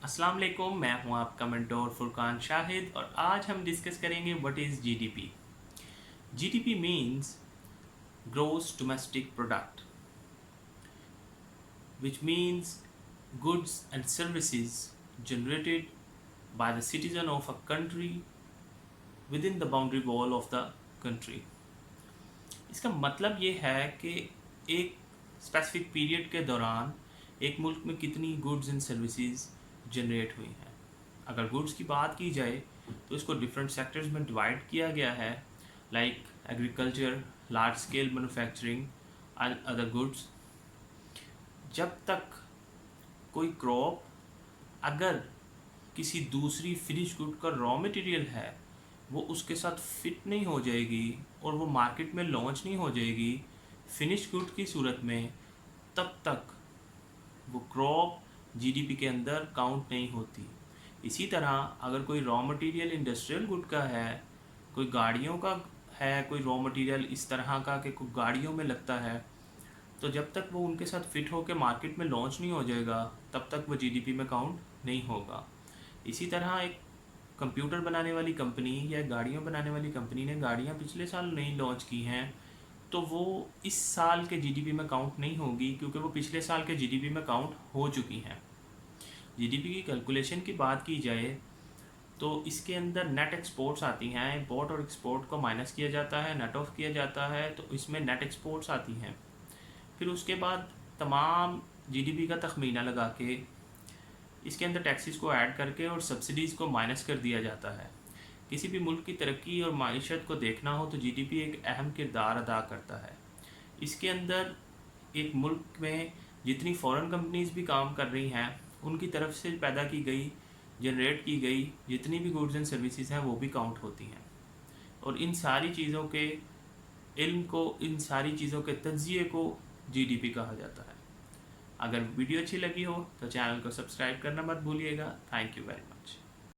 अस्सलाम वालेकुम, मैं हूं आपका मेंटोर फुरकान शाहिद और आज हम डिस्कस करेंगे what is GDP. GDP means gross domestic product, which means goods and services generated by the citizen of a country within the boundary wall of the country। इसका मतलब ये है कि एक स्पेसिफिक पीरियड के दौरान एक मुल्क में कितनी गुड्स एंड सर्विसेज जनरेट हुई हैं। अगर गुड्स की बात की जाए तो इसको डिफरेंट सेक्टर्स में डिवाइड किया गया है, like agriculture, large scale manufacturing and other goods. जब तक कोई क्रॉप अगर किसी दूसरी फिनिश गुड का रॉ मटेरियल है वो उसके साथ फिट नहीं हो जाएगी और वो मार्केट में लॉन्च नहीं हो जाएगी फिनिश गुड की सूरत में, तब तक वो क्रॉप जीडीपी के अंदर काउंट नहीं होती। इसी तरह अगर कोई रॉ मटेरियल इंडस्ट्रियल गुड का है, कोई गाड़ियों का है, कोई रॉ मटेरियल इस तरह का कि कोई गाड़ियों में लगता है, तो जब तक वो उनके साथ फिट होकर मार्केट में लॉन्च नहीं हो जाएगा तब तक वो जीडीपी में काउंट नहीं होगा। इसी तरह एक कंप्यूटर बनाने वाली कंपनी या गाड़ियाँ बनाने वाली कंपनी ने गाड़ियाँ पिछले साल नहीं लॉन्च की हैं तो वो इस साल के जीडीपी में काउंट नहीं होगी क्योंकि वो पिछले साल के जीडीपी में काउंट हो चुकी हैं। जीडीपी की कैलकुलेशन की बात की जाए तो इसके अंदर नेट एक्सपोर्ट्स आती हैं, इम्पोर्ट और एक्सपोर्ट को माइनस किया जाता है, नेट ऑफ किया जाता है, तो इसमें नेट एक्सपोर्ट्स आती हैं। फिर उसके बाद तमाम जीडीपी का तखमीना लगा के इसके अंदर टैक्सेस को ऐड करके और सब्सिडीज़ को माइनस कर दिया जाता है। किसी भी मुल्क की तरक्की और माइशत को देखना हो तो जीडीपी एक अहम किरदार अदा करता है। इसके अंदर एक मुल्क में जितनी फ़ॉरेन कंपनीज़ भी काम कर रही हैं उनकी तरफ से पैदा की गई, जनरेट की गई जितनी भी गुड्स एंड सर्विसेज हैं वो भी काउंट होती हैं। और इन सारी चीज़ों के इल्म को, इन सारी चीज़ों के तज्ज़िये को जीडीपी कहा जाता है। अगर वीडियो अच्छी लगी हो तो चैनल को सब्सक्राइब करना मत भूलिएगा। Thank you very much.